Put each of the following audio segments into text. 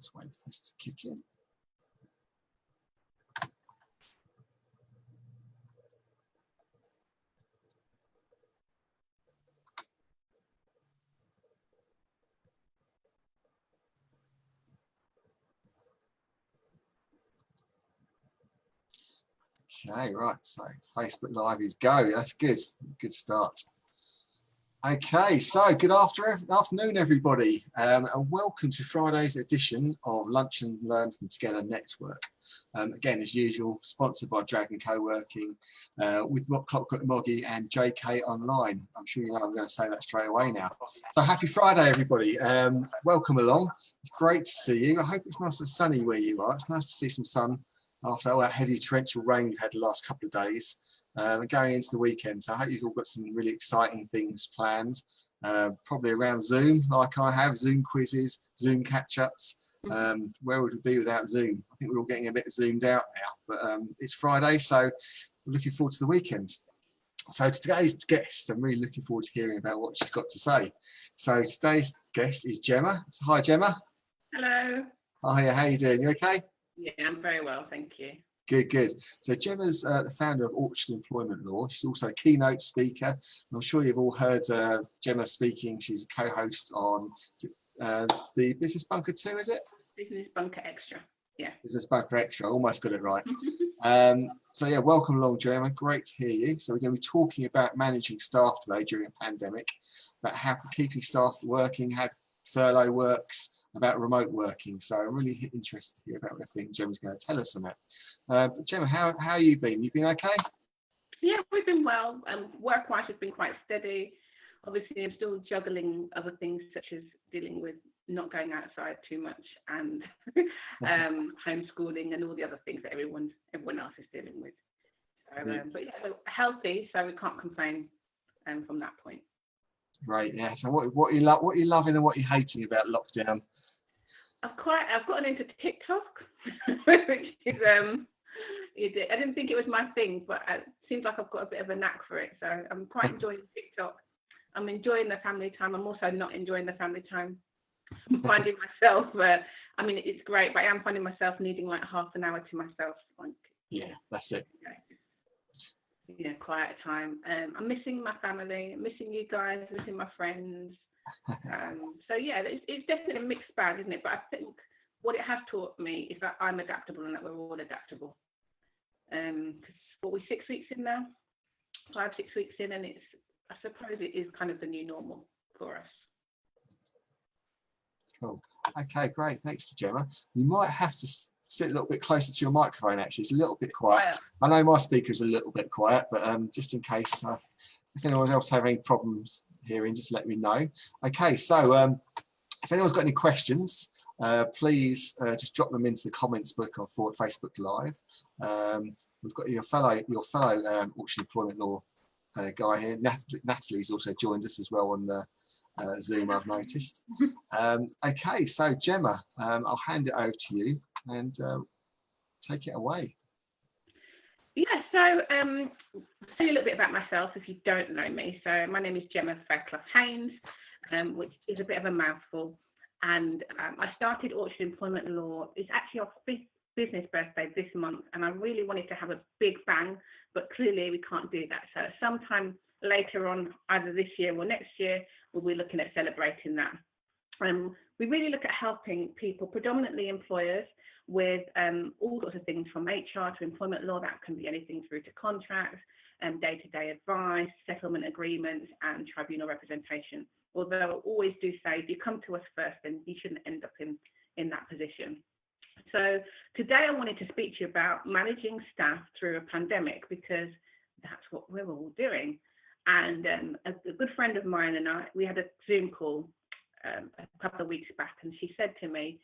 Let's wait for this to kick in. Okay, right, so Facebook Live is go. That's good. Good start. Okay, so good afternoon, everybody, and welcome to Friday's edition of Lunch and Learn from Together Network. Again, as usual, sponsored by Dragon Coworking, with Clockwork Moggy and JK Online. I'm sure you know I'm going to say that straight away now. So happy Friday, everybody. Welcome along. It's great to see you. I hope it's nice and sunny where you are. It's nice to see some sun after all that heavy torrential rain we've had the last couple of days. Going into the weekend, so I hope you've all got some really exciting things planned, probably around Zoom, like I have, Zoom quizzes, Zoom catch-ups. Where would we be without Zoom? I think we're all getting a bit zoomed out now, but it's Friday, so we're looking forward to the weekend. So today's guest, I'm really looking forward to hearing about what she's got to say. So today's guest is Gemma. So hi, Gemma. Hello. Hi, how you doing? You okay? Yeah, I'm very well, thank you. Good, good. So Gemma's the founder of Orchard Employment Law. She's also a keynote speaker. I'm sure you've all heard Gemma speaking. She's a co-host on the Business Bunker 2, is it? Business Bunker Extra, yeah. Business Bunker Extra, almost got it right. So yeah, welcome along, Gemma. Great to hear you. So we're going to be talking about managing staff today during a pandemic, about how keeping staff working, how furlough works, about remote working. So I'm really interested to hear about everything Gemma's going to tell us on that. But Gemma, how have you been? You've been okay? Yeah, we've been well. Work-wise has been quite steady. Obviously, I'm still juggling other things such as dealing with not going outside too much and homeschooling and all the other things that everyone else is dealing with. So, Yeah. But yeah, so healthy, so we can't complain from that point. Right, yeah. So what are you loving and what are you hating about lockdown? I've gotten into TikTok, which is I didn't think it was my thing, but it seems like I've got a bit of a knack for it. So I'm quite enjoying TikTok. I'm enjoying the family time. I'm also not enjoying the family time. I'm finding myself, I mean, it's great, but I am finding myself needing like half an hour to myself. Like, yeah, that's it. You know, quiet time. I'm missing my family, I'm missing you guys, missing my friends. So yeah, it's definitely a mixed bag, isn't it? But I think what it has taught me is that I'm adaptable and that we're all adaptable. Because what we're 6 weeks in now, 5, 6 weeks in, and I suppose it is kind of the new normal for us. Cool. Okay, great. Thanks to Gemma. You might have to sit a little bit closer to your microphone. Actually, it's a little bit quiet. I know my speaker's a little bit quiet, but just in case. If anyone else have any problems hearing, just let me know. Okay, so if anyone's got any questions, please just drop them into the comments book on Facebook Live. We've got your fellow Orchard Employment Law guy here. Natalie's also joined us as well on Zoom, I've noticed. Okay, so Gemma, I'll hand it over to you and take it away. Yeah, so tell you a little bit about myself if you don't know me. So my name is Jemma Haynes, which is a bit of a mouthful. And I started Orchard Employment Law. It's actually our 5th business birthday this month, and I really wanted to have a big bang, but clearly we can't do that. So sometime later on, either this year or next year, we'll be looking at celebrating that. We really look at helping people, predominantly employers, with all sorts of things from HR to employment law. That can be anything through to contracts, day-to-day advice, settlement agreements, and tribunal representation. Although I always do say, if you come to us first, then you shouldn't end up in that position. So today I wanted to speak to you about managing staff through a pandemic, because that's what we're all doing. And a good friend of mine and I, we had a Zoom call a couple of weeks back, and she said to me,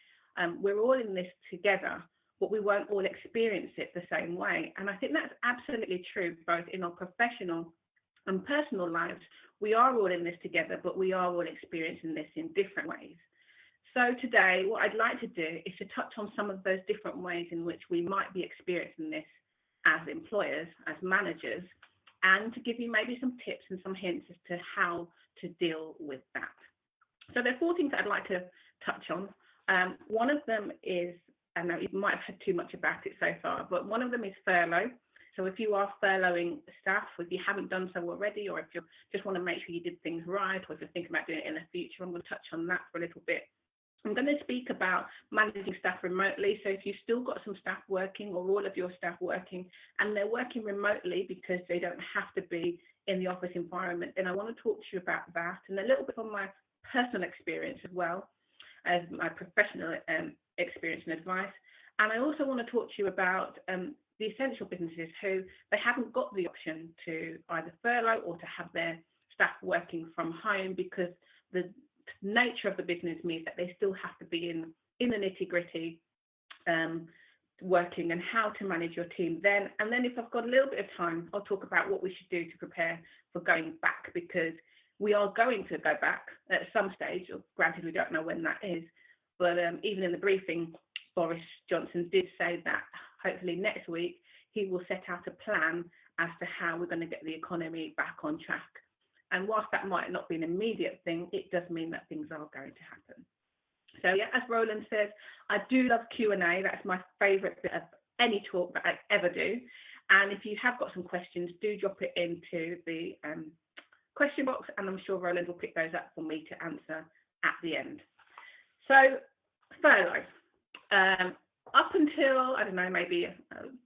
we're all in this together, but we won't all experience it the same way. And I think that's absolutely true, both in our professional and personal lives. We are all in this together, but we are all experiencing this in different ways. So today, what I'd like to do is to touch on some of those different ways in which we might be experiencing this as employers, as managers, and to give you maybe some tips and some hints as to how to deal with that. So there are 4 things that I'd like to touch on. One of them is, I know you might have heard too much about it so far, but one of them is furlough. So if you are furloughing staff, if you haven't done so already, or if you just want to make sure you did things right, or if you're thinking about doing it in the future, I'm going to touch on that for a little bit. I'm going to speak about managing staff remotely. So if you've still got some staff working, or all of your staff working, and they're working remotely because they don't have to be in the office environment, then I want to talk to you about that, and a little bit from my personal experience as well as my professional experience and advice. And I also want to talk to you about the essential businesses who they haven't got the option to either furlough or to have their staff working from home, because the nature of the business means that they still have to be in the nitty-gritty working, and how to manage your team then. And then if I've got a little bit of time, I'll talk about what we should do to prepare for going back, because we are going to go back at some stage. Granted, we don't know when that is, but even in the briefing, Boris Johnson did say that hopefully next week he will set out a plan as to how we're going to get the economy back on track. And whilst that might not be an immediate thing, it does mean that things are going to happen. So yeah, as Roland says, I do love Q&A. That's my favourite bit of any talk that I ever do. And if you have got some questions, do drop it into the question box, and I'm sure Roland will pick those up for me to answer at the end. So furlough. Up until, I don't know, maybe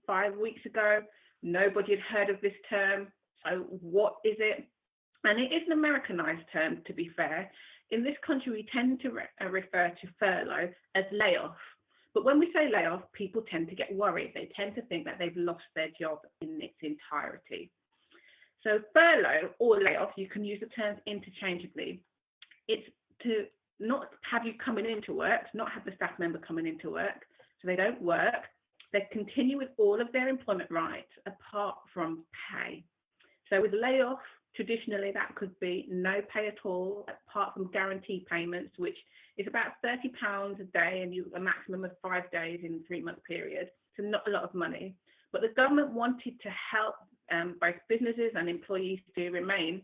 5 weeks ago, nobody had heard of this term. So what is it? And it is an Americanized term, to be fair. In this country, we tend to refer to furlough as layoff. But when we say layoff, people tend to get worried. They tend to think that they've lost their job in its entirety. So furlough or layoff, you can use the terms interchangeably. It's to not have you coming into work, not have the staff member coming into work, so they don't work. They continue with all of their employment rights apart from pay. So with layoff, traditionally that could be no pay at all apart from guarantee payments, which is about £30 a day, and a maximum of 5 days in a 3-month period. So not a lot of money. But the government wanted to help both businesses and employees to remain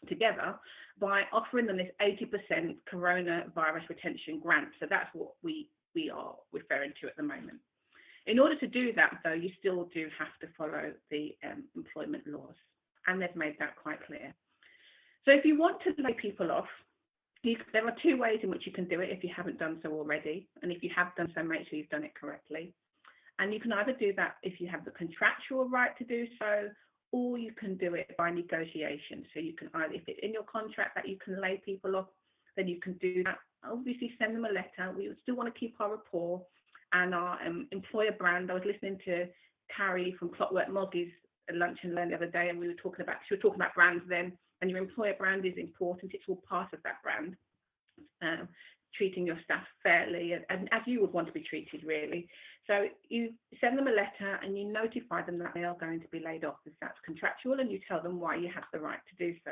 together by offering them this 80% coronavirus retention grant. So that's what we are referring to at the moment. In order to do that, though, you still do have to follow the employment laws, and they've made that quite clear. So if you want to lay people off, there are 2 ways in which you can do it if you haven't done so already. And if you have done so, make sure you've done it correctly. And you can either do that if you have the contractual right to do so, or you can do it by negotiation. So you can either, if it's in your contract that you can lay people off, then you can do that. Obviously, send them a letter. We still want to keep our rapport and our employer brand. I was listening to Carrie from Clockwork Moggy's Lunch and Learn the other day, and she was talking about brands then, and your employer brand is important. It's all part of that brand. Treating your staff fairly and as you would want to be treated, really. So you send them a letter and you notify them that they are going to be laid off, if that's contractual, and you tell them why you have the right to do so.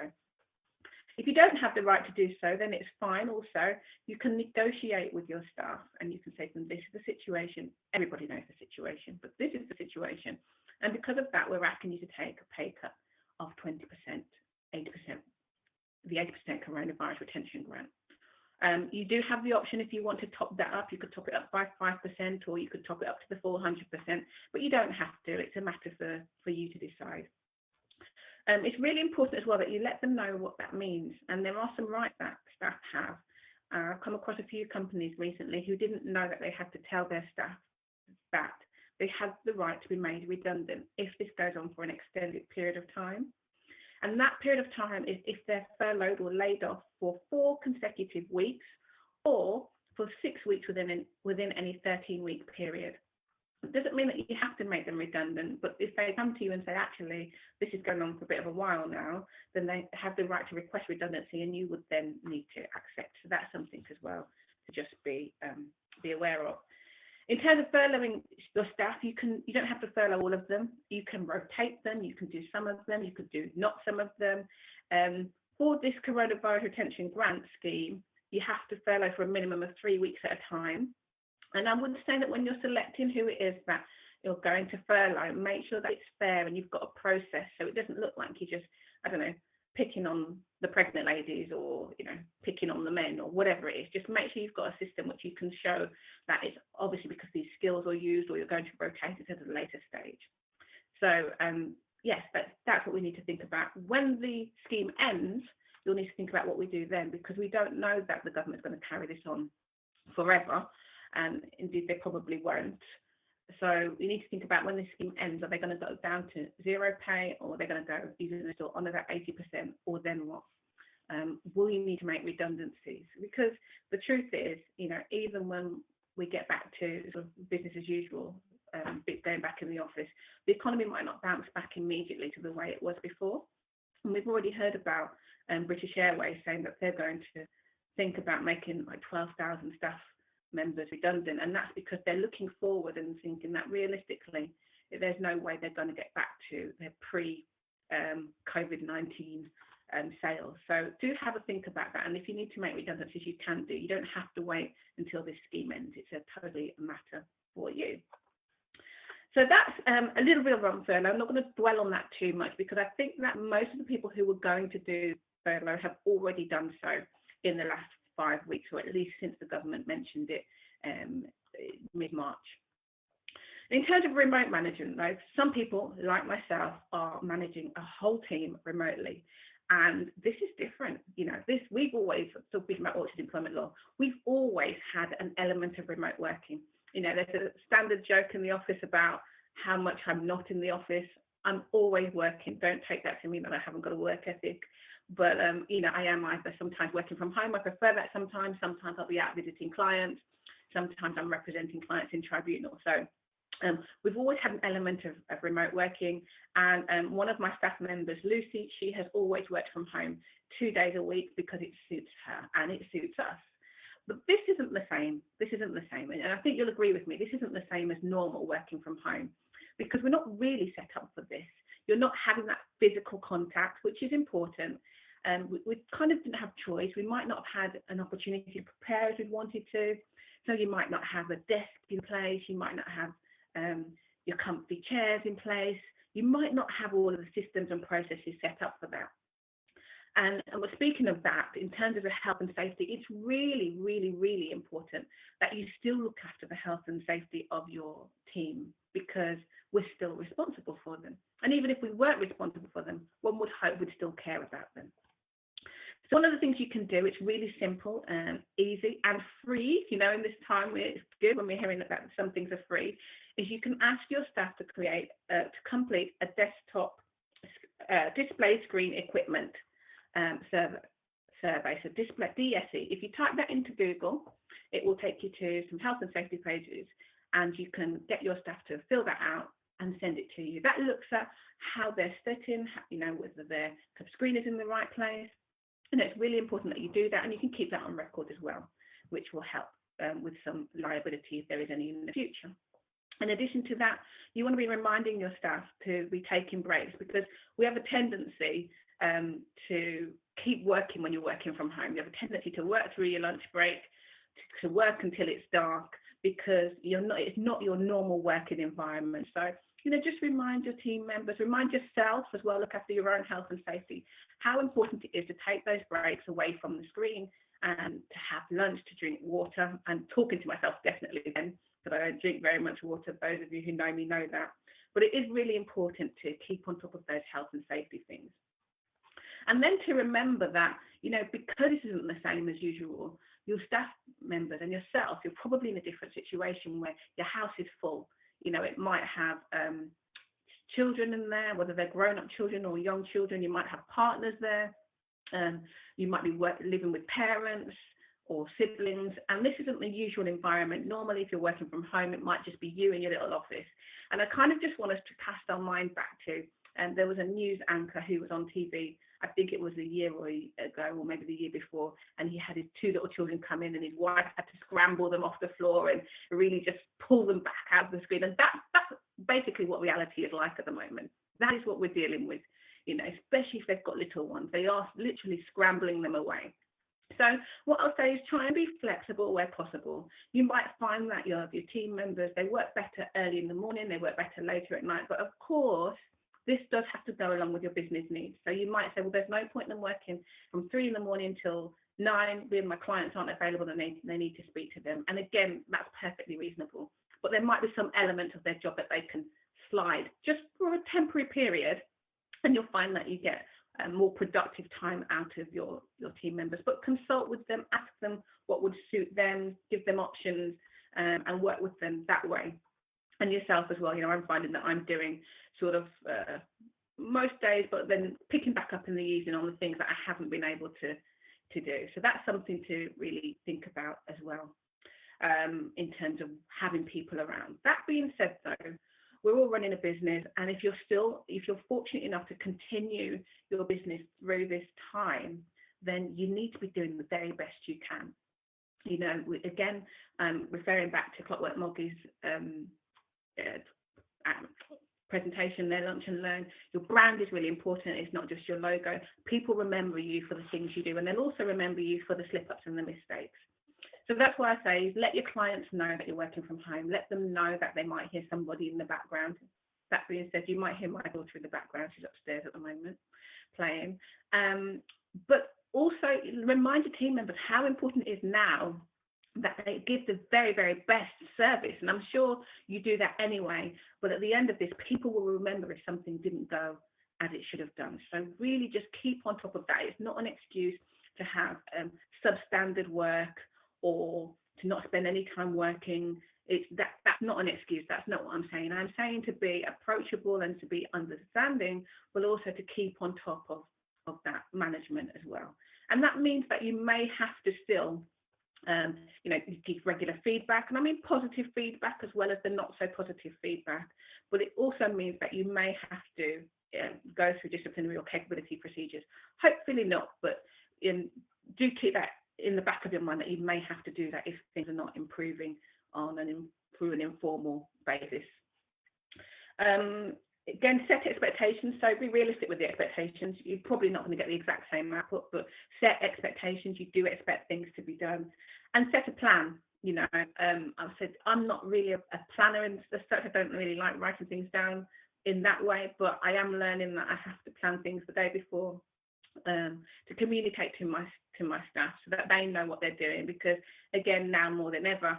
If you don't have the right to do so, then it's fine. Also, you can negotiate with your staff and you can say to them, this is the situation. Everybody knows the situation, but this is the situation. And because of that, we're asking you to take a pay cut of 20%, 80%, the 80% coronavirus retention grant. You do have the option, if you want to top that up, you could top it up by 5%, or you could top it up to the full 100%, but you don't have to. It's a matter for you to decide. It's really important as well that you let them know what that means, and there are some rights that staff have. I've come across a few companies recently who didn't know that they had to tell their staff that they have the right to be made redundant if this goes on for an extended period of time. And that period of time is if they're furloughed or laid off for 4 consecutive weeks, or for 6 weeks within any 13-week period. It doesn't mean that you have to make them redundant, but if they come to you and say, actually, this is going on for a bit of a while now, then they have the right to request redundancy, and you would then need to accept. So that's something as well to just be aware of. In terms of furloughing your staff, you don't have to furlough all of them. You can rotate them. You can do some of them. You could do not some of them. For this coronavirus retention grant scheme, you have to furlough for a minimum of 3 weeks at a time. And I would say that when you're selecting who it is that you're going to furlough, make sure that it's fair and you've got a process, so it doesn't look like you just, I don't know, picking on the pregnant ladies, or picking on the men, or whatever it is. Just make sure you've got a system which you can show that it's obviously because these skills are used, or you're going to rotate it at a later stage. So yes, that's what we need to think about. When the scheme ends, you'll need to think about what we do then, because we don't know that the government's going to carry this on forever, and indeed they probably won't. So we need to think about, when the scheme ends, are they going to go down to zero pay, or are they going to go, either they're still under that 80%, or then what? Will you need to make redundancies? Because the truth is, even when we get back to sort of business as usual, going back in the office, the economy might not bounce back immediately to the way it was before. And we've already heard about British Airways saying that they're going to think about making like 12,000 staff members redundant, and that's because they're looking forward and thinking that realistically there's no way they're going to get back to their pre-COVID-19 sales. So do have a think about that, and if you need to make redundancies, you can do. You don't have to wait until this scheme ends. It's totally a matter for you. So that's a little bit on furlough. I'm not going to dwell on that too much, because I think that most of the people who were going to do furlough have already done so in the last 5 weeks, or at least since the government mentioned it mid-March. In terms of remote management, though, some people, like myself, are managing a whole team remotely. And this is different. We've always, still speaking about Orchard employment law, we've always had an element of remote working. There's a standard joke in the office about how much I'm not in the office. I'm always working. Don't take that to mean that I haven't got a work ethic. But, I am either sometimes working from home. I prefer that sometimes. Sometimes I'll be out visiting clients. Sometimes I'm representing clients in tribunal. So we've always had an element of remote working. And one of my staff members, Lucy, she has always worked from home 2 days a week because it suits her and it suits us. But this isn't the same. This isn't the same. And I think you'll agree with me. This isn't the same as normal working from home, because we're not really set up for this. You're not having that physical contact, which is important. We kind of didn't have choice. We might not have had an opportunity to prepare as we wanted to. So you might not have a desk in place. You might not have your comfy chairs in place. You might not have all of the systems and processes set up for that. And we're speaking of that in terms of the health and safety. It's really, really, really important that you still look after the health and safety of your team, because we're still responsible for them. And even if we weren't responsible for them, one would hope we'd still care about them. So one of the things you can do, it's really simple and easy and free, in this time it's good when we're hearing that some things are free, is you can ask your staff to complete a desktop display screen equipment survey, so display DSE. If you type that into Google, it will take you to some health and safety pages, and you can get your staff to fill that out and send it to you. That looks at how they're sitting, whether their screen is in the right place. And it's really important that you do that, and you can keep that on record as well, which will help with some liability if there is any in the future. In addition to that, you want to be reminding your staff to be taking breaks, because we have a tendency to keep working when you're working from home. You have a tendency to work through your lunch break, to work until it's dark, because it's not your normal working environment. So, just remind your team members, remind yourself as well, look after your own health and safety, how important it is to take those breaks away from the screen and to have lunch, to drink water. And talking to myself definitely then, but I don't drink very much water. Those of you who know me know that. But it is really important to keep on top of those health and safety things. And then to remember that, because this isn't the same as usual, your staff members and yourself, you're probably in a different situation where your house is full. It might have children in there, whether they're grown-up children or young children. You might have partners there. You might be living with parents or siblings. And this isn't the usual environment. Normally, if you're working from home, it might just be you in your little office. And I kind of just want us to cast our mind back to, there was a news anchor who was on TV, I think it was a year ago or maybe the year before, and he had his 2 little children come in, and his wife had to scramble them off the floor and really just pull them back out of the screen. And that's basically what reality is like at the moment. That is what we're dealing with, especially if they've got little ones. They are literally scrambling them away. So what I'll say is try and be flexible where possible. You might find that your team members, they work better early in the morning, they work better later at night. But of course, this does have to go along with your business needs. So you might say, well, there's no point in them working from 3 in the morning till 9 when my clients aren't available and they need to speak to them. And again, that's perfectly reasonable. But there might be some element of their job that they can slide just for a temporary period, and you'll find that you get more productive time out of your team members. But consult with them, ask them what would suit them, give them options, and work with them that way. And yourself as well. You know, I'm finding that I'm doing sort of most days, but then picking back up in the evening on the things that I haven't been able to do. So that's something to really think about as well, in terms of having people around. That being said, though, we're all running a business, and if you're fortunate enough to continue your business through this time, then you need to be doing the very best you can. You know, again, referring back to Clockwork Moggy's presentation there, Lunch and Learn, your brand is really important. It's not just your logo. People remember you for the things you do, and they'll also remember you for the slip-ups and the mistakes. So that's why I say, let your clients know that you're working from home. Let them know that they might hear somebody in the background. That being said, you might hear my daughter in the background. She's upstairs at the moment playing. But also remind your team members how important it is now that they give the very, very best service. And I'm sure you do that anyway. But at the end of this, people will remember if something didn't go as it should have done. So really just keep on top of that. It's not an excuse to have substandard work or to not spend any time working. That's not an excuse. That's not what I'm saying. I'm saying to be approachable and to be understanding, but also to keep on top of that management as well. And that means that you may have to still, you know, give regular feedback, and I mean positive feedback as well as the not so positive feedback. But it also means that you may have to go through disciplinary or capability procedures. Hopefully not, but do keep that in the back of your mind that you may have to do that if things are not improving through an informal basis. Again, set expectations. So be realistic with the expectations. You're probably not going to get the exact same output, but set expectations. You do expect things to be done, and set a plan. You know, I've said I'm not really a planner in the such. I don't really like writing things down in that way, but I am learning that I have to plan things the day before, to communicate to my staff so that they know what they're doing, because again, now more than ever,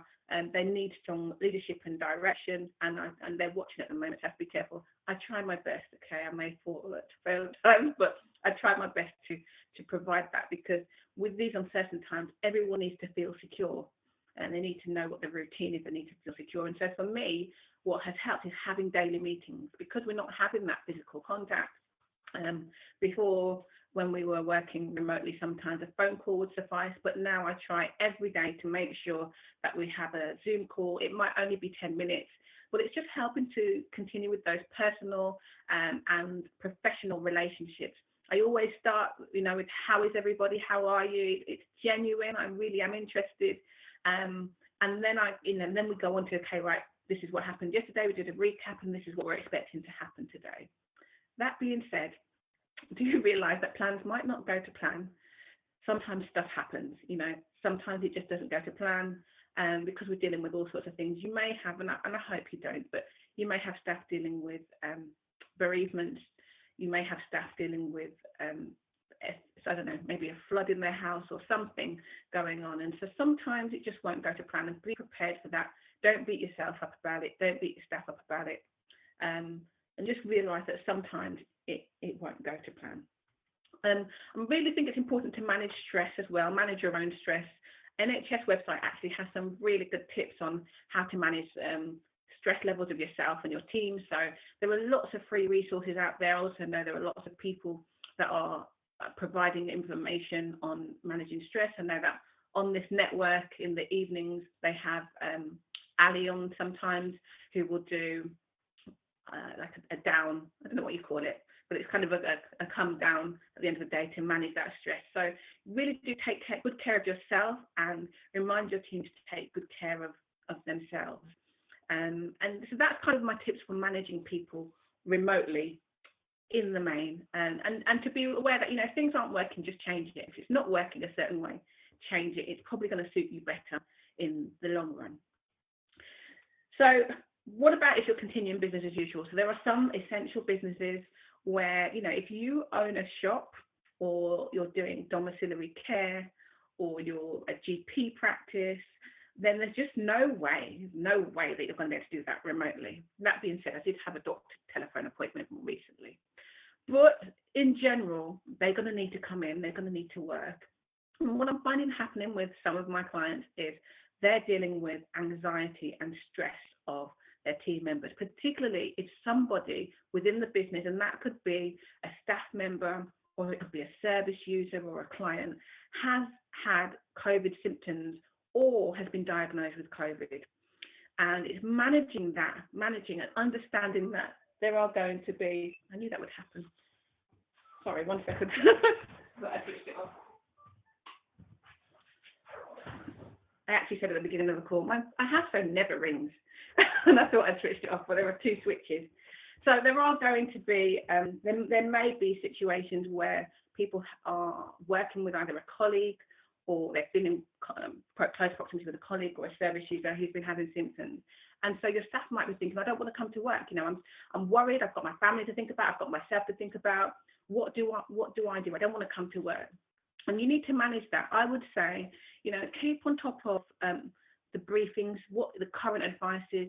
they need strong leadership and direction, and they're watching at the moment, so I have to be careful. I try my best, okay, I may fail at times, but I try my best to provide that, because with these uncertain times, everyone needs to feel secure, and they need to know what the routine is. They need to feel secure. And so for me, what has helped is having daily meetings, because we're not having that physical contact. Before, when we were working remotely, sometimes a phone call would suffice, but now I try every day to make sure that we have a Zoom call. It might only be 10 minutes, but it's just helping to continue with those personal and professional relationships. I always start, you know, with how is everybody? How are you? It's genuine. I really am interested. And then then we go on to, okay, right, this is what happened yesterday. We did a recap, and this is what we're expecting to happen today. That being said, do you realize that plans might not go to plan? Sometimes stuff happens, you know, sometimes it just doesn't go to plan, because we're dealing with all sorts of things. You may have, and I hope you don't, but you may have staff dealing with bereavement. You may have staff dealing with, I don't know, maybe a flood in their house or something going on. And so sometimes it just won't go to plan, and be prepared for that. Don't beat yourself up about it. Don't beat your staff up about it. And just realize that sometimes it won't go to plan. I really think it's important to manage stress as well, manage your own stress. NHS website actually has some really good tips on how to manage stress levels of yourself and your team. So there are lots of free resources out there. I also know there are lots of people that are providing information on managing stress. I know that on this network in the evenings, they have Ali on sometimes, who will do like a down, I don't know what you call it, but it's kind of a come down at the end of the day to manage that stress. So really do take good care of yourself, and remind your teams to take good care of themselves. And so that's kind of my tips for managing people remotely in the main, and to be aware that, you know, if things aren't working, just change it. If it's not working a certain way, change it. It's probably going to suit you better in the long run. So what about if you're continuing business as usual? So there are some essential businesses where, if you own a shop, or you're doing domiciliary care, or you're a GP practice, then there's just no way that you're going to be able to do that remotely. That being said, I did have a doctor telephone appointment recently. But in general, they're going to need to come in, they're going to need to work. And what I'm finding happening with some of my clients is they're dealing with anxiety and stress of their team members, particularly if somebody within the business, and that could be a staff member, or it could be a service user or a client, has had COVID symptoms or has been diagnosed with COVID. And it's managing and understanding that there are going to be, I knew that would happen. Sorry, 1 second. I switched it off. I actually said at the beginning of the call, my house phone never rings. And I thought I'd switched it off, but there are 2 switches. So there are going to be, there may be situations where people are working with either a colleague, or they've been in close proximity with a colleague or a service user who's been having symptoms. And so your staff might be thinking, I don't want to come to work. I'm worried. I've got my family to think about. I've got myself to think about. What do I do? I don't want to come to work. And you need to manage that. I would say, keep on top of the briefings, what the current advice is.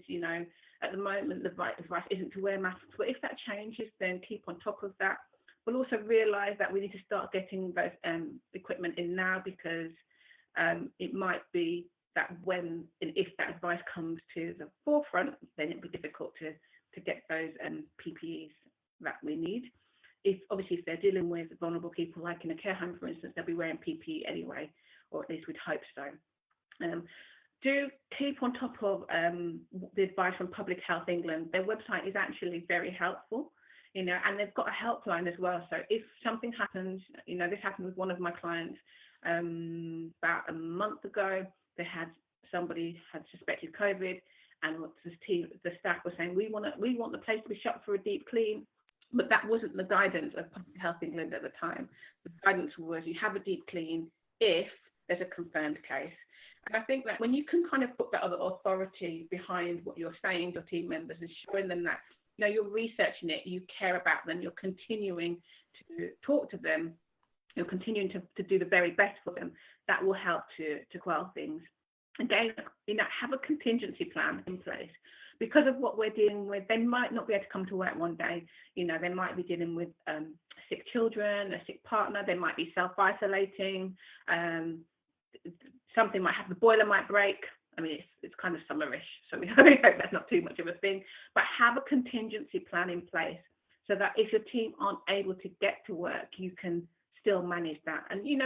At the moment, the advice isn't to wear masks, but if that changes, then keep on top of that. We'll also realise that we need to start getting those equipment in now, because it might be that when and if that advice comes to the forefront, then it'll be difficult to get those PPEs that we need. If they're dealing with vulnerable people, like in a care home, for instance, they'll be wearing PPE anyway, or at least we'd hope so. Do keep on top of the advice from Public Health England. Their website is actually very helpful, and they've got a helpline as well. So if something happens, this happened with one of my clients about a month ago. Somebody had suspected COVID, and the staff were saying, we want the place to be shut for a deep clean. But that wasn't the guidance of Public Health England at the time. The guidance was you have a deep clean if there's a confirmed case. And I think that when you can kind of put that other authority behind what you're saying to your team members and showing them that, you're researching it, you care about them, you're continuing to talk to them, you're continuing to do the very best for them, that will help to quell things. Again, have a contingency plan in place. Because of what we're dealing with, they might not be able to come to work one day. They might be dealing with sick children, a sick partner, they might be self-isolating, something might happen, the boiler might break. I mean, it's kind of summerish, so we hope that's not too much of a thing. But have a contingency plan in place so that if your team aren't able to get to work, you can still manage that. And, we'd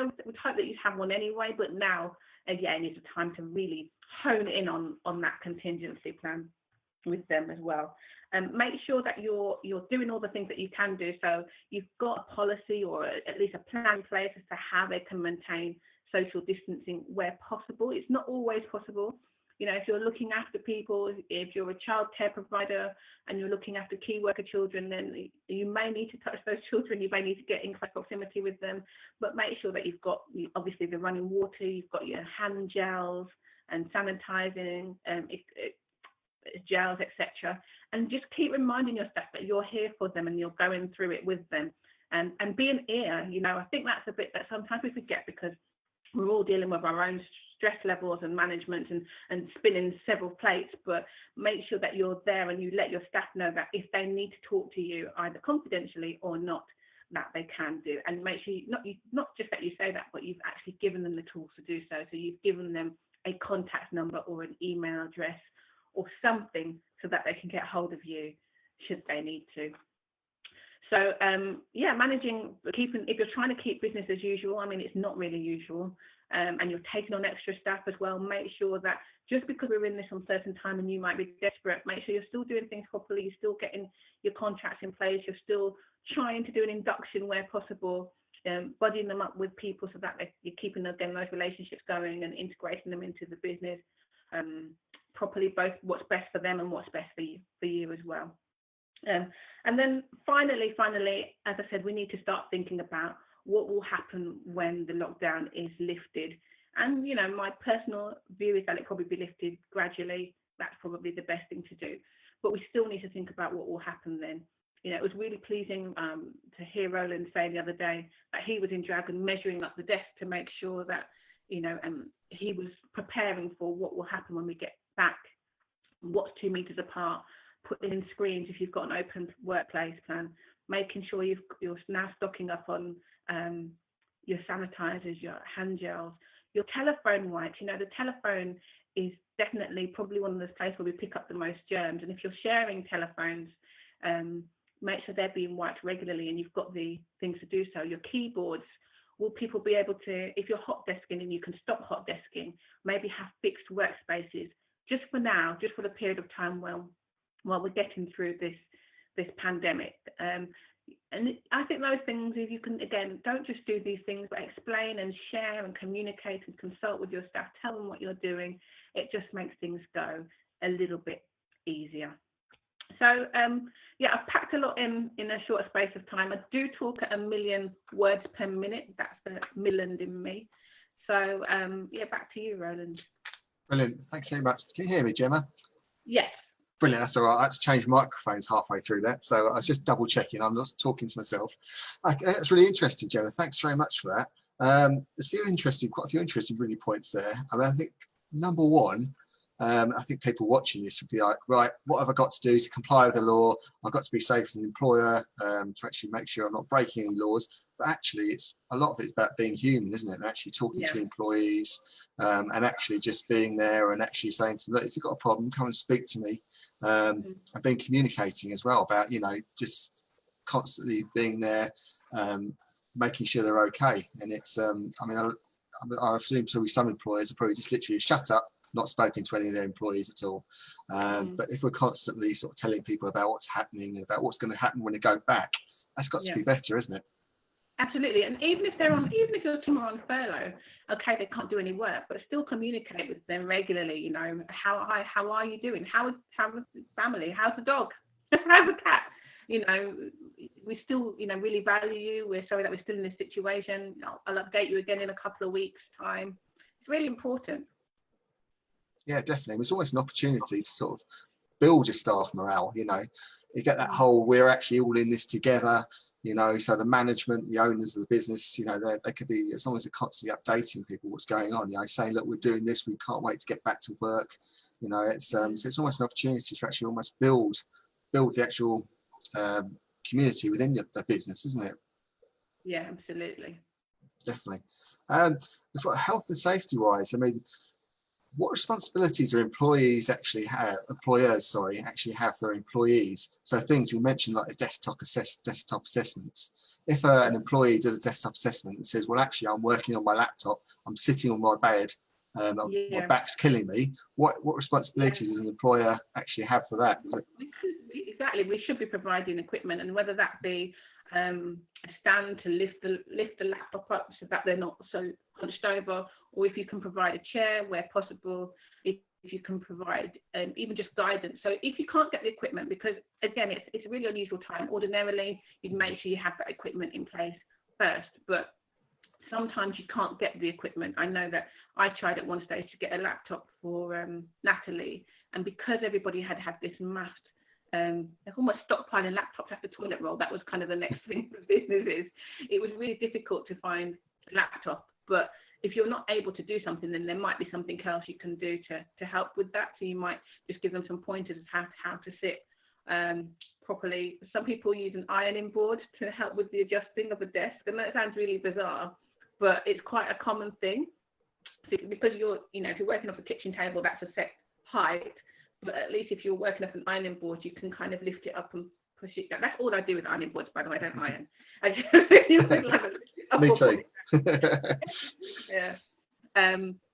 hope that you'd have one anyway, but now, again, is the time to really hone in on that contingency plan with them as well. And make sure that you're doing all the things that you can do. So you've got a policy, or at least a plan in place as to how they can maintain social distancing where possible. It's not always possible. If you're looking after people, if you're a child care provider and you're looking after key worker children, then you may need to touch those children, you may need to get in close proximity with them, but make sure that you've got, obviously, the running water, you've got your hand gels and sanitizing, gels, etc. And just keep reminding your staff that you're here for them and you're going through it with them. And be an ear. I think that's a bit that sometimes we forget, because we're all dealing with our own stress levels and management and spinning several plates, but make sure that you're there and you let your staff know that if they need to talk to you, either confidentially or not, that they can do. And make sure not just that you say that, but you've actually given them the tools to do so. So you've given them a contact number or an email address or something so that they can get hold of you should they need to. So managing, if you're trying to keep business as usual, I mean, it's not really usual, and you're taking on extra staff as well, make sure that just because we're in this uncertain time and you might be desperate, make sure you're still doing things properly, you're still getting your contracts in place, you're still trying to do an induction where possible, buddying them up with people so that you're keeping, again, those relationships going and integrating them into the business properly, both what's best for them and what's best for you as well. And then finally, as I said, we need to start thinking about what will happen when the lockdown is lifted. And, my personal view is that it'll probably be lifted gradually, that's probably the best thing to do. But we still need to think about what will happen then. You know, it was really pleasing to hear Roland say the other day that he was in Dragon measuring up the desk to make sure that, you know, he was preparing for what will happen when we get back, what's 2 meters apart, putting in screens if you've got an open workplace plan, making sure you're now stocking up on your sanitizers, your hand gels, your telephone wipes. You know, the telephone is definitely probably one of those places where we pick up the most germs. And if you're sharing telephones, make sure they're being wiped regularly and you've got the things to do so. Your keyboards, will people be able to, if you're hot desking and you can stop hot desking, maybe have fixed workspaces just for now, just for the period of time while we're getting through this pandemic. And I think those things, if you can, again, don't just do these things, but explain and share and communicate and consult with your staff, tell them what you're doing. It just makes things go a little bit easier. So yeah, I've packed a lot in a short space of time. I do talk at 1 million words per minute. That's the Milland in me. So yeah, back to you, Roland. Brilliant. Thanks so much. Can you hear me, Gemma? Yes. Brilliant. That's all right. I had to change microphones halfway through that, so I was just double checking. I'm not talking to myself. That's really interesting, Gemma. Thanks very much for that. There's quite a few interesting really points there. I mean, I think number one, I think people watching this would be like, right, what have I got to do to comply with the law? I've got to be safe as an employer, to actually make sure I'm not breaking any laws. But actually, it's a lot of it's about being human, isn't it? And actually talking to employees, and actually just being there and actually saying to them, look, if you've got a problem, come and speak to me. And being communicating as well about, you know, just constantly being there, making sure they're okay. And it's, I mean, I assume some employers are probably just literally shut up, not spoken to any of their employees at all. But if we're constantly sort of telling people about what's happening and about what's going to happen when they go back, that's got to be better, isn't it? Absolutely. And even if your team are on furlough, okay, they can't do any work, but still communicate with them regularly. You know, how are you doing? How's the family? How's the dog? How's the cat? You know, we still, you know, really value you. We're sorry that we're still in this situation. I'll update you again in a couple of weeks' time. It's really important. Yeah, definitely. It's almost an opportunity to sort of build your staff morale. You know, you get that whole, we're actually all in this together. You know, so the management, the owners of the business, you know, they could be, as long as they're constantly updating people what's going on, you know, saying, look, we're doing this, we can't wait to get back to work. You know, it's so it's almost an opportunity to actually almost build the actual community within the business, isn't it? Yeah, absolutely. Definitely. As well, health and safety wise, I mean, what responsibilities do employers actually have for their employees? So things we mentioned like desktop assessments. If an employee does a desktop assessment and says, well, actually, I'm working on my laptop, I'm sitting on my bed, my back's killing me, what responsibilities does an employer actually have for that? Exactly, we should be providing equipment, and whether that be a stand to lift the laptop up so that they're not so hunched over, or if you can provide a chair where possible, if you can provide even just guidance. So if you can't get the equipment, because again, it's a really unusual time, ordinarily you'd make sure you have that equipment in place first, but sometimes you can't get the equipment. I know that I tried at one stage to get a laptop for Natalie, and because everybody had this mass almost stockpiling laptops after toilet roll, that was kind of the next thing for businesses. It was really difficult to find a laptop, but if you're not able to do something, then there might be something else you can do to help with that. So you might just give them some pointers as how to sit properly. Some people use an ironing board to help with the adjusting of a desk, and that sounds really bizarre, but it's quite a common thing, because if you're working off a kitchen table, that's a set height. But at least if you're working off an ironing board, you can kind of lift it up and push it down. That's all I do with ironing boards, by the way. I don't iron. I just Me too. Yeah.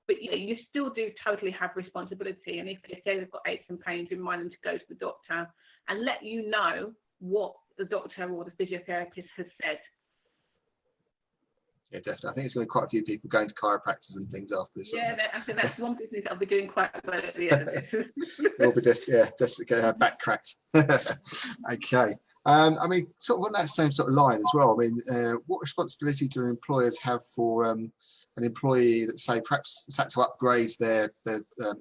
But you still do totally have responsibility. And if they say they've got aches and pains, remind them to go to the doctor and let you know what the doctor or the physiotherapist has said. Yeah, definitely. I think it's going to be quite a few people going to chiropractors and things after this. Yeah, I think that's one business that'll be doing quite well at the end of this. We'll be desperate to get back cracked. Okay. I mean, sort of on that same sort of line as well. I mean, what responsibility do employers have for an employee that say perhaps has had to upgrade their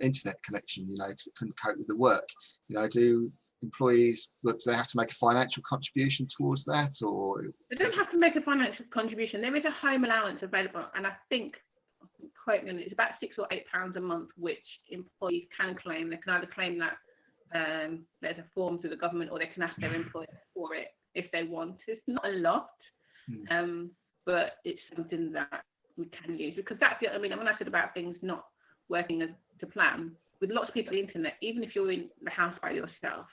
internet connection, you know, because it couldn't cope with the work, you know, do employees, do they have to make a financial contribution towards that, or they don't have to make a financial contribution? There is a home allowance available, and I think, quote me, it's about £6 or £8 a month, which employees can claim. They can either claim that there's a form through the government, or they can ask their employer for it if they want. It's not a lot, but it's something that we can use, because that's the, I mean, when I said about things not working as to plan, with lots of people on the internet, even if you're in the house by yourself,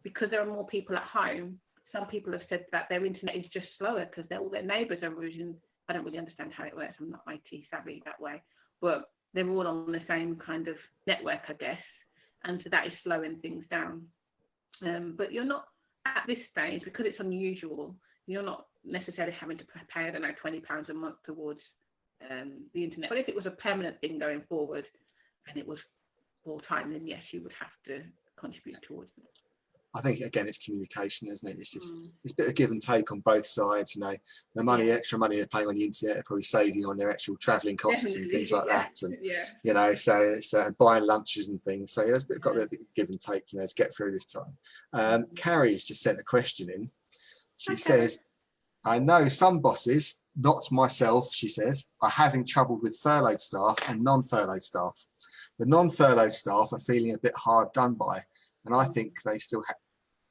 because there are more people at home, some people have said that their internet is just slower because all their neighbours are using. I don't really understand how it works. I'm not IT savvy that way, but they're all on the same kind of network, I guess, and so that is slowing things down. But you're not at this stage, because it's unusual, you're not necessarily having to pay, I don't know, £20 a month towards the internet. But if it was a permanent thing going forward and it was full time, then yes, you would have to contribute towards it. I think again it's communication, isn't it? It's just it's a bit of give and take on both sides, you know. The money, extra money they're paying on the internet are probably saving on their actual travelling costs and things like that, and you know, so it's buying lunches and things. So it's got a bit of give and take, you know, to get through this time. Carrie's just sent a question in. She says, I know some bosses, not myself, she says, are having trouble with furloughed staff and non-furloughed staff. The non-furloughed staff are feeling a bit hard done by, and I think they still have,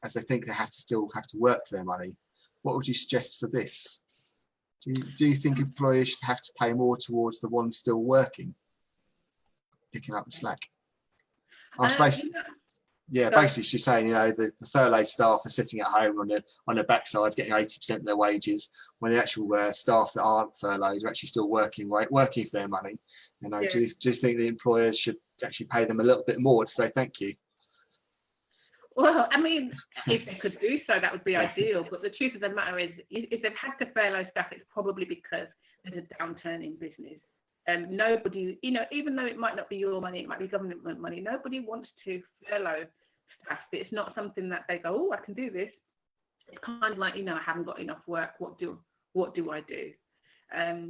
as they think they still have to work for their money. What would you suggest for this? Do you think employers should have to pay more towards the ones still working, picking up the slack? Basically she's saying, you know, the furloughed staff are sitting at home on their backside getting 80% of their wages, when the actual staff that aren't furloughed are actually still working for their money. You know, do you think the employers should actually pay them a little bit more to say thank you? Well, I mean, if they could do so, that would be ideal. But the truth of the matter is, if they've had to furlough staff, it's probably because there's a downturn in business. Nobody, you know, even though it might not be your money, it might be government money, nobody wants to furlough staff. It's not something that they go, oh, I can do this. It's kind of like, you know, I haven't got enough work. What do I do?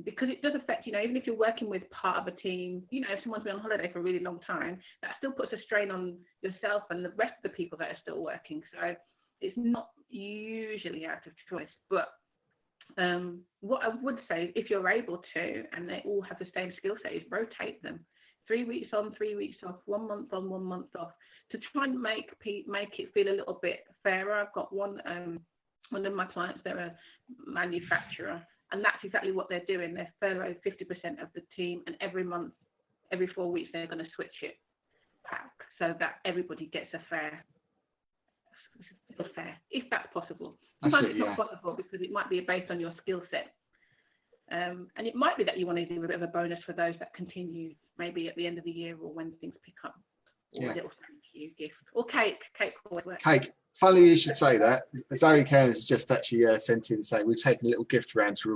Because it does affect, you know, even if you're working with part of a team, you know, if someone's been on holiday for a really long time, that still puts a strain on yourself and the rest of the people that are still working. So it's not usually out of choice. But what I would say, if you're able to, and they all have the same skill set, is rotate them. 3 weeks on, 3 weeks off, 1 month on, 1 month off, to try and make it feel a little bit fairer. I've got one of my clients, they're a manufacturer, and that's exactly what they're doing. They're furloughed 50% of the team, and every month, every 4 weeks, they're going to switch it back so that everybody gets a fair, if that's possible. Sometimes it's not possible because it might be based on your skill set. And it might be that you want to do a bit of a bonus for those that continue, maybe at the end of the year or when things pick up, or a little thank you gift, or cake. Cake. Funny you should say that. Zoe Cairns has just actually sent in saying we've taken a little gift round to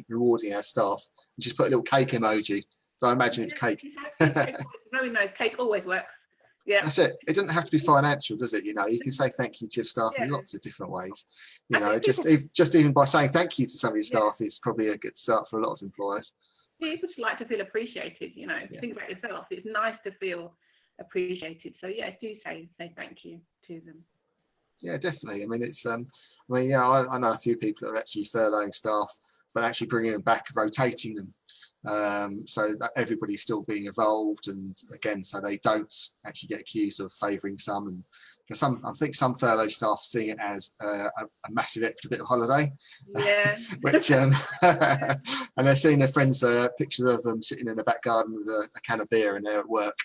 rewarding our staff, and just put a little cake emoji. So I imagine it's cake. Very nice. Cake always works. Yeah, that's it. It doesn't have to be financial, does it? You know, you can say thank you to your staff in lots of different ways. You know, just even by saying thank you to some of your staff is probably a good start for a lot of employers. People just like to feel appreciated. You know, think about yourself. It's nice to feel appreciated. So yeah, do say thank you to them. Yeah, definitely. I mean, it's I know a few people that are actually furloughing staff, but actually bringing them back, rotating them. So that everybody's still being involved, and again, so they don't actually get accused of favouring some. And because I think some furlough staff are seeing it as a massive extra bit of holiday. Yeah. Which and they're seeing their friends pictures of them sitting in the back garden with a can of beer and they're at work.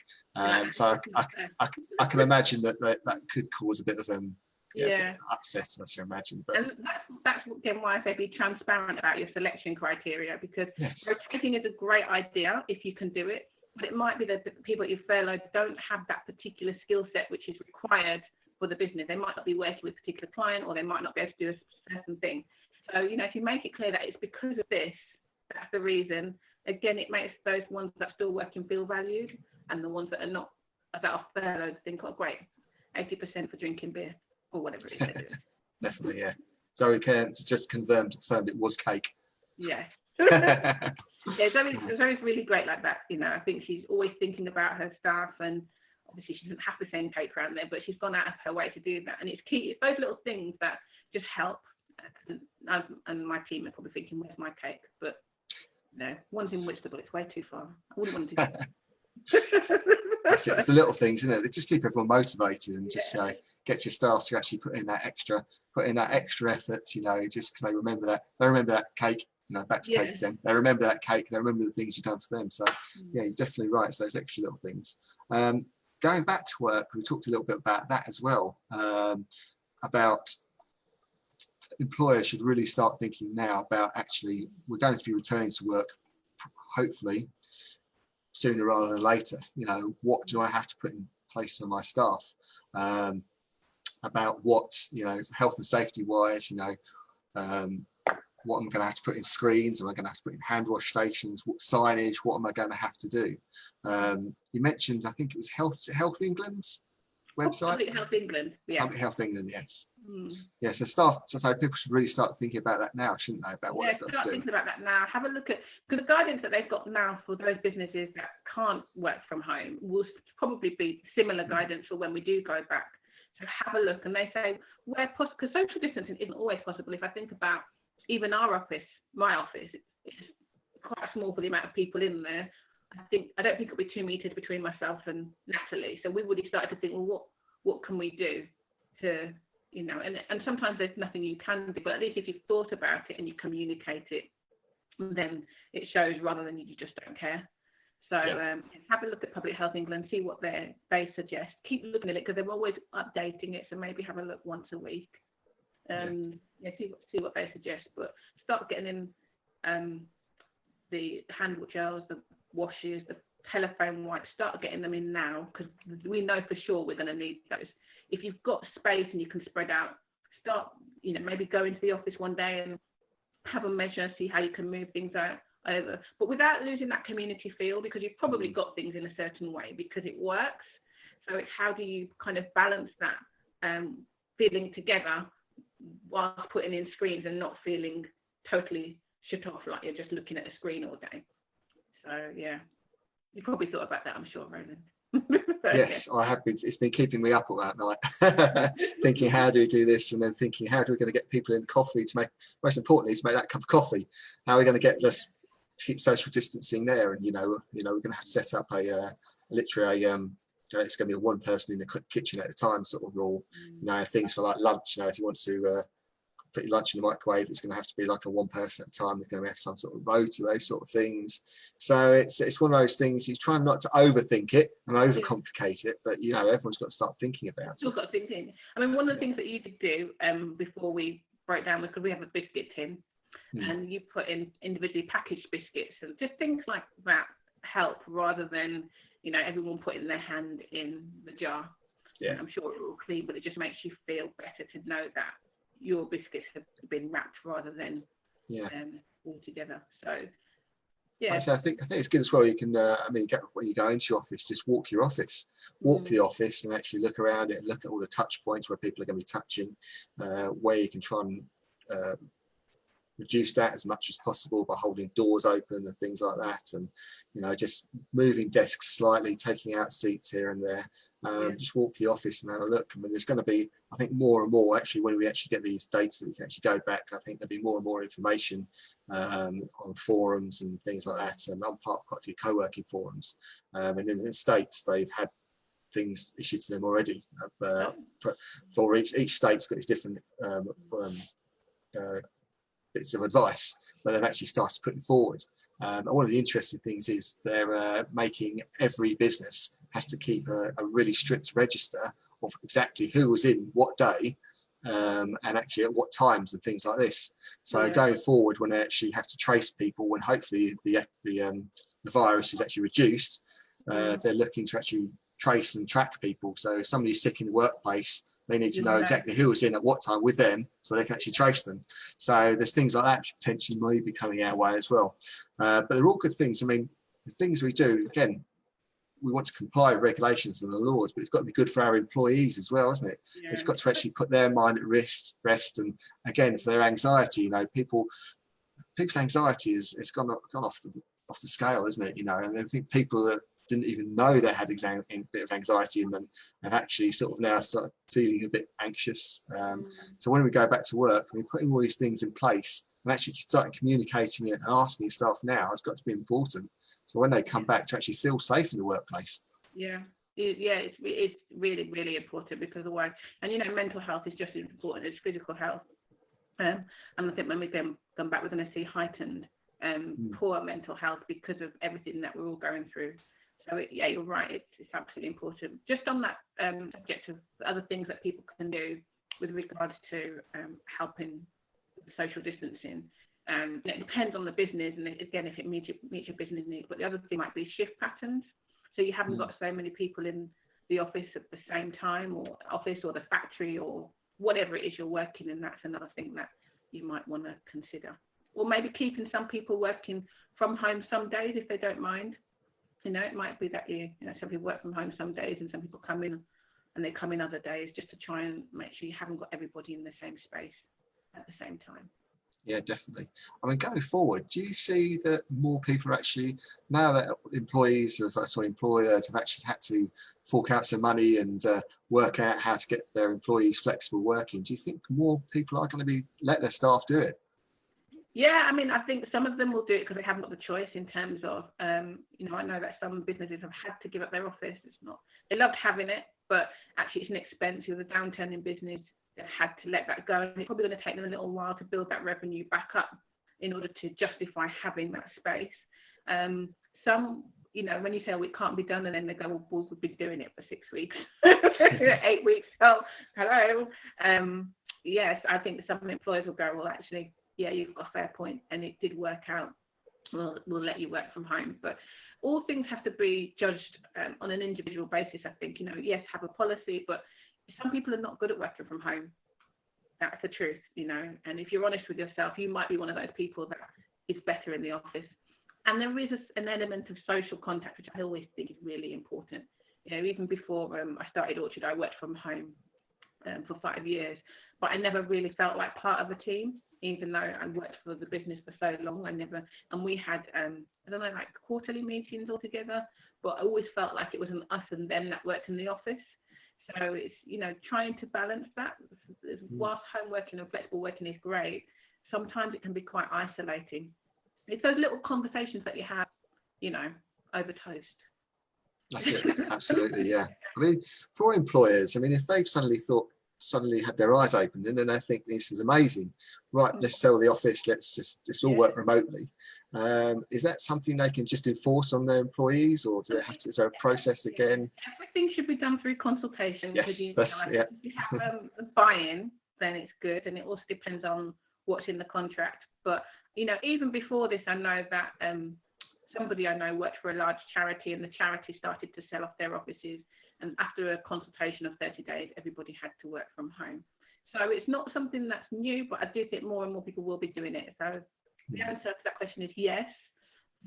So I can imagine that could cause a bit of upset, as you imagine. But and that's again why I say be transparent about your selection criteria, because rotating is a great idea if you can do it, but it might be that the people that you furloughed don't have that particular skill set which is required for the business. They might not be working with a particular client, or they might not be able to do a certain thing. So, you know, if you make it clear that it's because of this, that's the reason, again, it makes those ones that are still working feel valued, and the ones that are not, that are furloughed, think, oh great, 80% for drinking beer, or whatever it is they're doing. Definitely, yeah. Zoe Cairns just confirmed it was cake. Yeah. Yeah, Zoe's really great like that. You know, I think she's always thinking about her staff, and obviously she doesn't have to send cake around there, but she's gone out of her way to do that. And it's key. It's those little things that just help. And my team are probably thinking, "Where's my cake?" But no, one's in Whitstable. It's way too far. I wouldn't want to do that. That's it. It's the little things, isn't it? They just keep everyone motivated and just gets your staff to actually put in that extra effort. You know, just because they remember that cake. You know, back to cake then. They remember that cake. They remember the things you've done for them. So yeah, you're definitely right. It's those extra little things. Going back to work, we talked a little bit about that as well. About employers should really start thinking now about actually we're going to be returning to work, hopefully sooner rather than later. You know, what do I have to put in place for my staff? About what, you know, health and safety wise, you know, what I'm going to have to put in screens, am I going to have to put in hand wash stations, what signage, what am I going to have to do? You mentioned, I think it was Health England's website. Public Health England, yeah. Public Health England, yes. Yeah, so people should really start thinking about that now, shouldn't they? About what they've got to do. Start thinking about that now. Have a look at, because the guidance that they've got now for those businesses that can't work from home will probably be similar guidance for when we do go back. So have a look, and they say where possible, because social distancing isn't always possible. If I think about even our office, my office, it's quite small for the amount of people in there. I don't think it'll be 2 meters between myself and Natalie. So we already started to think, well, what can we do to, you know, and sometimes there's nothing you can do, but at least if you've thought about it and you communicate it, then it shows rather than you just don't care. So have a look at Public Health England, see what they suggest. Keep looking at it because they're always updating it. So maybe have a look once a week. See what they suggest, but start getting in the hand gels, the washes, the telephone wipes. Start getting them in now because we know for sure we're going to need those. If you've got space and you can spread out, start, you know, maybe go into the office one day and have a measure, see how you can move things over, but without losing that community feel, because you've probably got things in a certain way because it works. So it's how do you kind of balance that feeling together whilst putting in screens and not feeling totally shut off, like you're just looking at a screen all day. So yeah, you probably thought about that, I'm sure, Roland. Yes, I have been. It's been keeping me up all that night, thinking how do we do this, and then thinking how do we going to get people in coffee to make. Most importantly, to make that cup of coffee. How are we going to get this to keep social distancing there? And you know, we're going to have to set up literally it's going to be one person in the kitchen at a time sort of rule. You know, things for like lunch. You know, if you want to put your lunch in the microwave, it's going to have to be like a one person at a time. We're going to have some sort of rota, those sort of things. So it's one of those things. You try not to overthink it and overcomplicate it, but you know, everyone's got to start thinking about it. You've got to think. I mean, one of the things that you did do before we broke down was because we have a biscuit tin, and you put in individually packaged biscuits, and just things like that help rather than, you know, everyone putting their hand in the jar. Yeah, I'm sure it will clean, but it just makes you feel better to know that your biscuits have been wrapped rather than all together. So yeah, I think it's good as well. You can when you go into your office, just walk the office and actually look around it and look at all the touch points where people are going to be touching, where you can try and reduce that as much as possible by holding doors open and things like that, and you know, just moving desks slightly, taking out seats here and there. Just walk the office and have a look. I mean, there's going to be, I think, more and more actually when we actually get these dates that we can actually go back. I think there'll be more and more information on forums and things like that. And I'm part of quite a few co-working forums, and in the States they've had things issued to them already. For each state's got its different bits of advice, but they've actually started putting forward. And one of the interesting things is they're making every business has to keep a really strict register of exactly who was in what day, and actually at what times and things like this. So going forward, when they actually have to trace people, when hopefully the virus is actually reduced, they're looking to actually trace and track people. So if somebody's sick in the workplace, they need to know exactly who was in at what time with them, so they can actually trace them. So there's things like that which potentially may be coming our way as well. But they're all good things. I mean, the things we do, again, we want to comply with regulations and the laws, but it's got to be good for our employees as well, isn't it? Yeah. It's got to actually put their mind at rest, and again, for their anxiety. You know, people people's anxiety has gone off the scale, isn't it? You know, and I think people that didn't even know they had a bit of anxiety in them have actually sort of now started feeling a bit anxious. So when we go back to work, we're putting all these things in place and actually starting communicating it and asking staff now has got to be important. So when they come back to actually feel safe in the workplace. Yeah. Yeah, it's really, really important, because otherwise, and you know, mental health is just as important as physical health. And I think when we come back, we're going to see heightened poor mental health because of everything that we're all going through. So yeah, you're right. It's absolutely important. Just on that subject of other things that people can do with regards to helping with social distancing. And it depends on the business, and again, if it meets your business needs. But the other thing might be shift patterns. So you haven't got so many people in the office at the same time, or office or the factory or whatever it is you're working in. That's another thing that you might want to consider. Or maybe keeping some people working from home some days if they don't mind. You know, it might be that some people work from home some days and some people come in and they come in other days, just to try and make sure you haven't got everybody in the same space at the same time. Yeah, definitely. I mean, going forward, do you see that more people are actually, now that employers have actually had to fork out some money and work out how to get their employees flexible working, do you think more people are going to let their staff do it? Yeah, I mean, I think some of them will do it because they haven't got the choice in terms of, you know, I know that some businesses have had to give up their office. They loved having it, but actually it's an expense. With a downturn in business, they had to let that go. And it's probably going to take them a little while to build that revenue back up in order to justify having that space. Some, you know, when you say, oh, it can't be done, and then they go, well, we'll be doing it for 6 weeks, 8 weeks. Oh, hello. Yes, I think some employers will go, well, actually, yeah, you've got a fair point, and it did work out. We'll let you work from home. But all things have to be judged on an individual basis, I think. You know, yes, have a policy, but some people are not good at working from home. That's the truth, you know. And if you're honest with yourself, you might be one of those people that is better in the office. And there is an element of social contact, which I always think is really important. You know, even before I started Orchard, I worked from home for 5 years, but I never really felt like part of a team, even though I worked for the business for so long. And we had, I don't know, like quarterly meetings all together, but I always felt like it was an us and them that worked in the office. So it's, you know, trying to balance that. Whilst home working and flexible working is great, sometimes it can be quite isolating. It's those little conversations that you have, you know, over toast. That's it. Absolutely, yeah. I mean, for employers, I mean, if they've suddenly had their eyes opened and then they think this is amazing, right, let's sell the office, let's just all work remotely. Is that something they can just enforce on their employees, or do they have to, is there a process again? Everything should be done through consultation. Yes, if you have a buy-in, then it's good, and it also depends on what's in the contract. But, you know, even before this, I know that somebody I know worked for a large charity, and the charity started to sell off their offices. And after a consultation of 30 days, everybody had to work from home. So it's not something that's new, but I do think more and more people will be doing it. So the answer to that question is yes,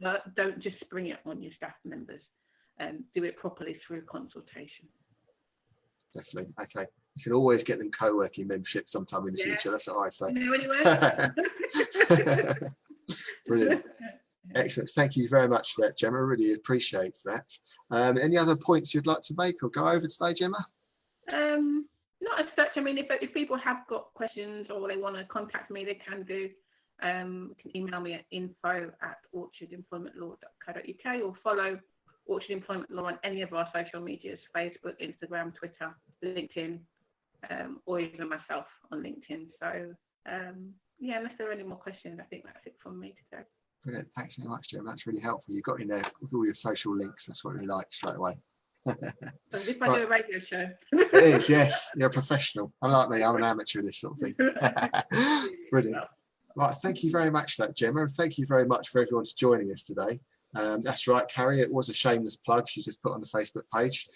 but don't just spring it on your staff members. Do it properly through consultation. Definitely. Okay. You can always get them co-working membership sometime in the future. That's what I say. Brilliant. Excellent. Thank you very much for that, Gemma. Really appreciate that. Any other points you'd like to make or go over today, Gemma? Not as such. I mean, if people have got questions or they want to contact me, they can do. Can email me at info@orchardemploymentlaw.co.uk or follow Orchard Employment Law on any of our social medias: Facebook, Instagram, Twitter, LinkedIn, or even myself on LinkedIn. So yeah, unless there are any more questions, I think that's it from me today. Brilliant. Thanks so much, Gemma. That's really helpful. You got in there with all your social links. That's what we like straight away. As if I do a radio show. It is, yes. You're a professional. Unlike me, I'm an amateur in this sort of thing. Brilliant. Right, thank you very much for that, Gemma, and thank you very much for everyone joining us today. That's right, Carrie, it was a shameless plug she just put on the Facebook page.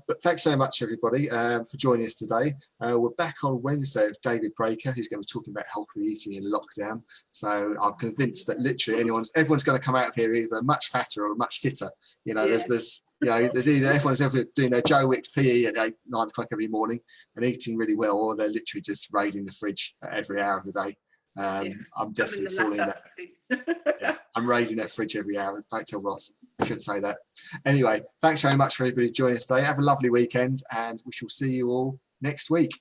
But thanks so much, everybody, for joining us today. We're back on Wednesday with David Breaker, who's going to be talking about healthy eating in lockdown. So I'm convinced that literally everyone's going to come out of here either much fatter or much fitter. You know, there's You know, there's either everyone's ever doing their Joe Wicks PE at 9 o'clock every morning and eating really well, or they're literally just raiding the fridge at every hour of the day. I'm definitely falling in that. Yeah, I'm raising that fridge every hour. Don't tell Ross. I shouldn't say that. Anyway, thanks very much for everybody joining us today. Have a lovely weekend, and we shall see you all next week.